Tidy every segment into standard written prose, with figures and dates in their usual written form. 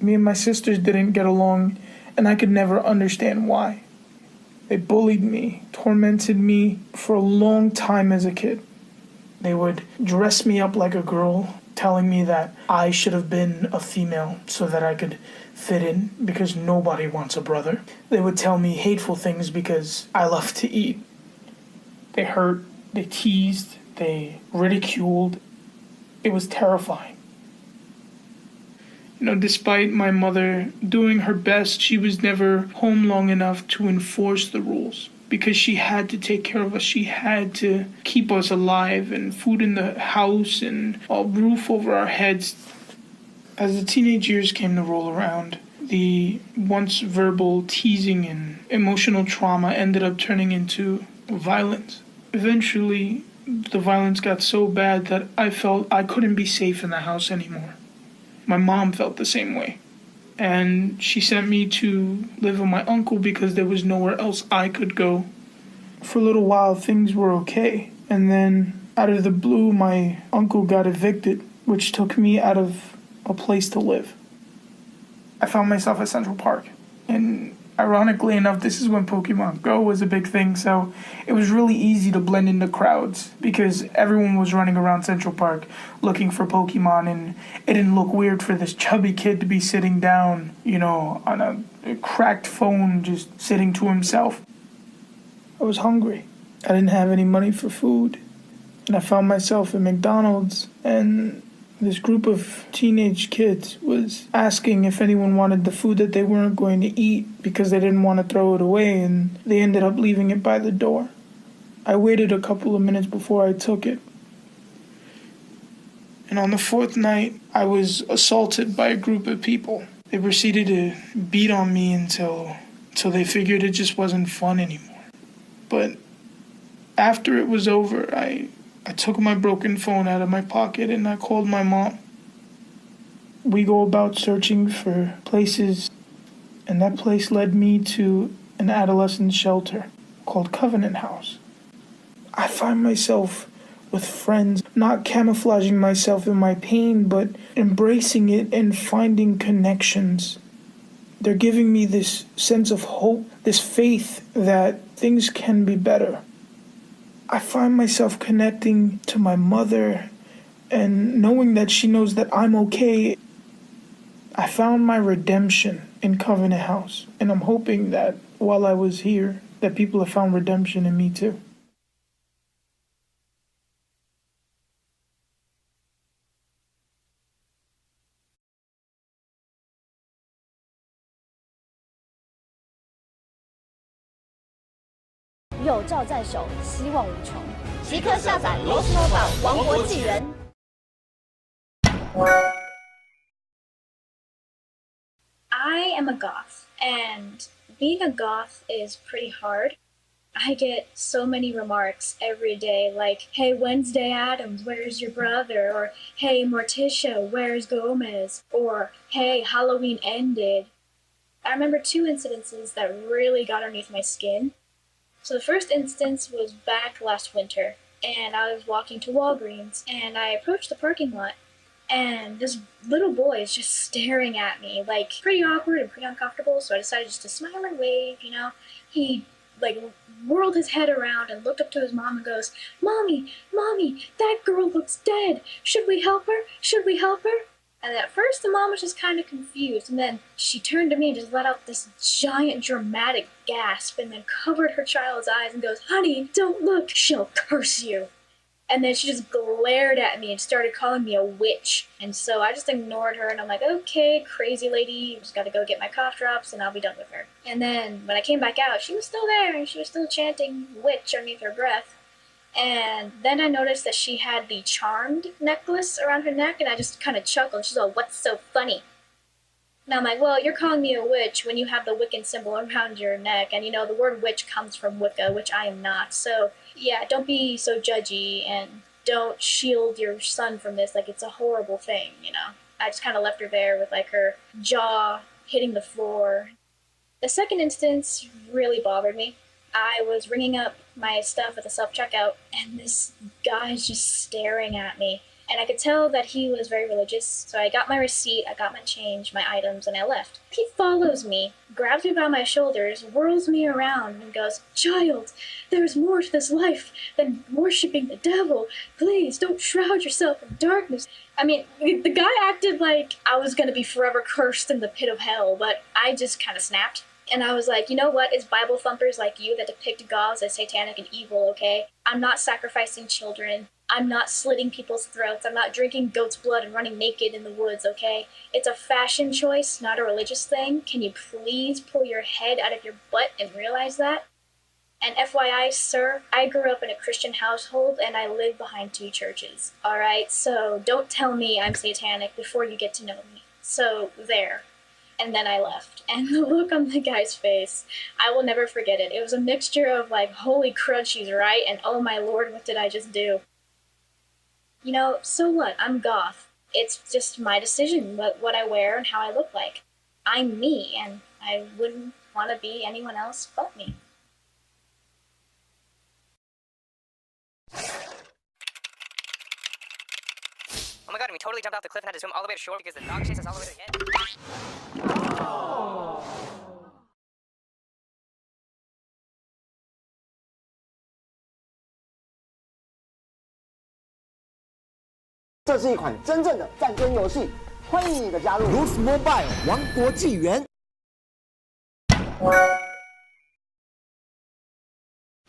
Me and my sisters didn't get along, and I could never understand why. They bullied me, tormented me for a long time as a kid. They would dress me up like a girl, telling me that I should have been a female so that I could fit in because nobody wants a brother. They would tell me hateful things because I love to eat. They hurt, they teased, they ridiculed. It was terrifying. Despite my mother doing her best, she was never home long enough to enforce the rules because she had to take care of us. She had to keep us alive and food in the house and a roof over our heads. As the teenage years came to roll around, the once verbal teasing and emotional trauma ended up turning into violence. Eventually, the violence got so bad that I felt I couldn't be safe in the house anymore. My mom felt the same way. And she sent me to live with my uncle because there was nowhere else I could go. For a little while, things were okay. And then, out of the blue, my uncle got evicted, which took me out of a place to live. I found myself at Central Park. And ironically enough, this is when Pokemon Go was a big thing, so it was really easy to blend into crowds because everyone was running around Central Park looking for Pokemon, and it didn't look weird for this chubby kid to be sitting down, on a cracked phone, just sitting to himself. I was hungry. I didn't have any money for food, and I found myself at McDonald's, and this group of teenage kids was asking if anyone wanted the food that they weren't going to eat because they didn't want to throw it away, and they ended up leaving it by the door. I waited a couple of minutes before I took it. And on the fourth night, I was assaulted by a group of people. They proceeded to beat on me until they figured it just wasn't fun anymore. But after it was over, I took my broken phone out of my pocket and I called my mom. We go about searching for places, and that place led me to an adolescent shelter called Covenant House. I find myself with friends, not camouflaging myself in my pain, but embracing it and finding connections. They're giving me this sense of hope, this faith that things can be better. I find myself connecting to my mother and knowing that she knows that I'm okay. I found my redemption in Covenant House, and I'm hoping that while I was here, that people have found redemption in me too. I am a goth, and being a goth is pretty hard. I get so many remarks every day like, hey, Wednesday Addams, where's your brother? Or, hey, Morticia, where's Gomez? Or, hey, Halloween ended. I remember two incidences that really got underneath my skin. So the first instance was back last winter, and I was walking to Walgreens, and I approached the parking lot, and this little boy is just staring at me, like, pretty awkward and pretty uncomfortable, so I decided just to smile and wave, He, whirled his head around and looked up to his mom and goes, Mommy, that girl looks dead. Should we help her? Should we help her? And at first the mom was just kind of confused, and then she turned to me and just let out this giant dramatic gasp and then covered her child's eyes and goes, Honey, don't look, she'll curse you. And then she just glared at me and started calling me a witch. And so I just ignored her, and I'm like, okay, crazy lady, just gotta go get my cough drops and I'll be done with her. And then when I came back out, she was still there and she was still chanting witch underneath her breath. And then I noticed that she had the charmed necklace around her neck, and I just kind of chuckled. She's like, what's so funny? And I'm like, well, you're calling me a witch when you have the Wiccan symbol around your neck. And, the word witch comes from Wicca, which I am not. So, yeah, don't be so judgy and don't shield your son from this. Like, it's a horrible thing, I just kind of left her there with, her jaw hitting the floor. The second instance really bothered me. I was ringing up my stuff at the self-checkout, and this guy's just staring at me. And I could tell that he was very religious, so I got my receipt, I got my change, my items, and I left. He follows me, grabs me by my shoulders, whirls me around, and goes, "Child, there is more to this life than worshipping the devil. Please don't shroud yourself in darkness." I mean, the guy acted like I was going to be forever cursed in the pit of hell, but I just kind of snapped. And I was like, you know what? It's Bible thumpers like you that depict gods as satanic and evil, okay? I'm not sacrificing children. I'm not slitting people's throats. I'm not drinking goat's blood and running naked in the woods, okay? It's a fashion choice, not a religious thing. Can you please pull your head out of your butt and realize that? And FYI, sir, I grew up in a Christian household and I live behind 2 churches, alright? So don't tell me I'm satanic before you get to know me. So, there. And then I left. And the look on the guy's face, I will never forget it. It was a mixture of like, holy crud, she's right, and oh my lord, what did I just do? You know, so what? I'm goth. It's just my decision what I wear and how I look like. I'm me, and I wouldn't want to be anyone else but me. Oh my god, and we totally jumped off the cliff and had to swim all the way to shore because the dog chased us all the way to the end. Oh. 这是一款真正的战争游戏，欢迎你的加入。Roots Mobile 王国纪元。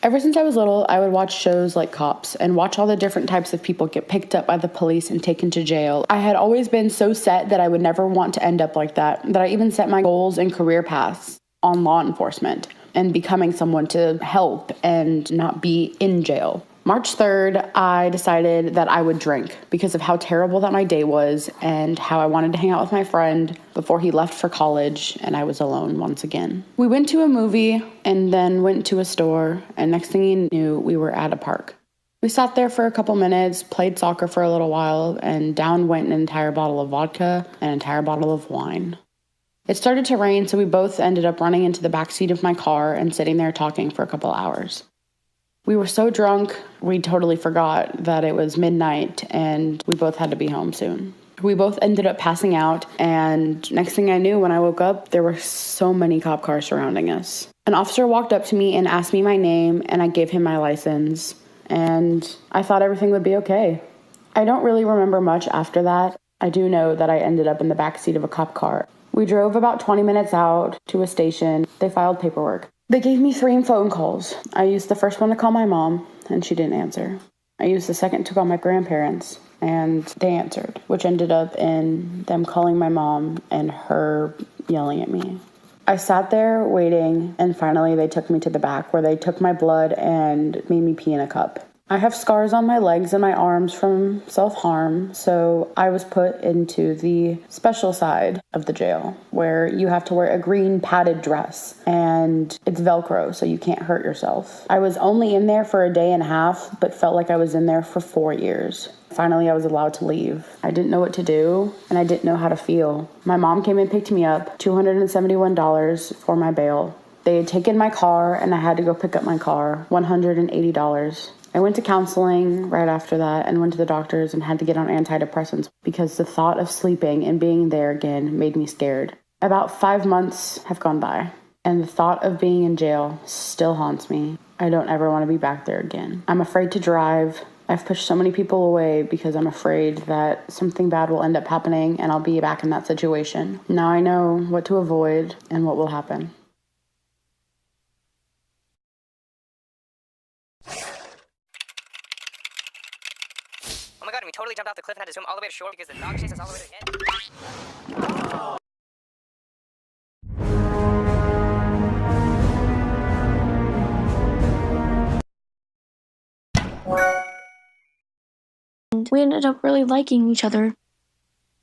Ever since I was little, I would watch shows like Cops and watch all the different types of people get picked up by the police and taken to jail. I had always been so set that I would never want to end up like that I even set my goals and career paths on law enforcement and becoming someone to help and not be in jail. March 3rd, I decided that I would drink because of how terrible that my day was and how I wanted to hang out with my friend before he left for college and I was alone once again. We went to a movie and then went to a store, and next thing you knew, we were at a park. We sat there for a couple minutes, played soccer for a little while, and down went an entire bottle of vodka and an entire bottle of wine. It started to rain, so we both ended up running into the backseat of my car and sitting there talking for a couple hours. We were so drunk, we totally forgot that it was midnight and we both had to be home soon. We both ended up passing out, and next thing I knew, when I woke up, there were so many cop cars surrounding us. An officer walked up to me and asked me my name, and I gave him my license, and I thought everything would be okay. I don't really remember much after that. I do know that I ended up in the backseat of a cop car. We drove about 20 minutes out to a station. They filed paperwork. They gave me 3 phone calls. I used the first one to call my mom, and she didn't answer. I used the second to call my grandparents, and they answered, which ended up in them calling my mom and her yelling at me. I sat there waiting, and finally they took me to the back where they took my blood and made me pee in a cup. I have scars on my legs and my arms from self-harm, so I was put into the special side of the jail where you have to wear a green padded dress and it's Velcro, so you can't hurt yourself. I was only in there for a day and a half, but felt like I was in there for 4 years. Finally, I was allowed to leave. I didn't know what to do, and I didn't know how to feel. My mom came and picked me up, $271 for my bail. They had taken my car, and I had to go pick up my car, $180. I went to counseling right after that and went to the doctors and had to get on antidepressants because the thought of sleeping and being there again made me scared. About 5 months have gone by, and the thought of being in jail still haunts me. I don't ever want to be back there again. I'm afraid to drive. I've pushed so many people away because I'm afraid that something bad will end up happening and I'll be back in that situation. Now I know what to avoid and what will happen. Oh my god, and we totally jumped off the cliff and had to swim all the way to shore because the dog chased us all the way to the end. Oh. We ended up really liking each other.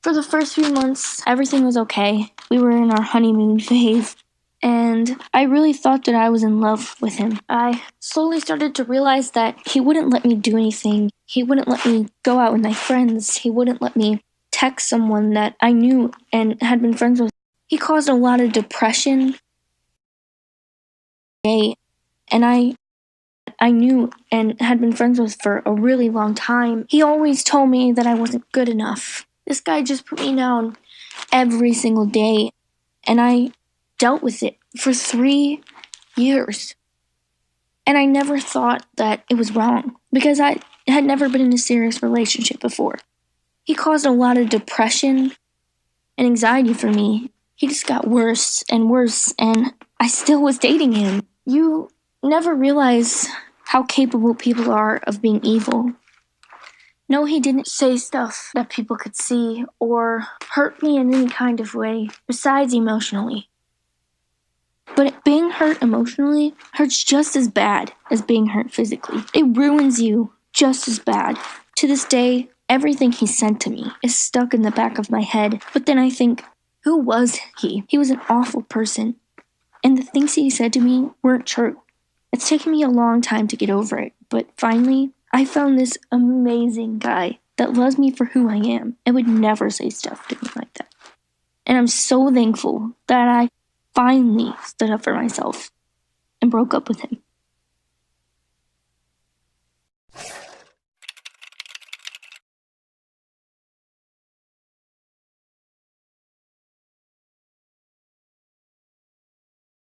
For the first few months, everything was okay. We were in our honeymoon phase, and I really thought that I was in love with him. I slowly started to realize that he wouldn't let me do anything. He wouldn't let me go out with my friends. He wouldn't let me text someone that I knew and had been friends with. He caused a lot of depression. And I I knew and had been friends with for a really long time, he always told me that I wasn't good enough. This guy just put me down every single day, and I dealt with it for 3 years. And I never thought that it was wrong because I had never been in a serious relationship before. He caused a lot of depression and anxiety for me. He just got worse and worse, and I still was dating him. You never realize how capable people are of being evil. No, he didn't say stuff that people could see or hurt me in any kind of way besides emotionally. But being hurt emotionally hurts just as bad as being hurt physically. It ruins you just as bad. To this day, everything he said to me is stuck in the back of my head. But then I think, who was he? He was an awful person. And the things he said to me weren't true. It's taken me a long time to get over it. But finally, I found this amazing guy that loves me for who I am and would never say stuff to me like that. And I'm so thankful that I finally stood up for myself and broke up with him.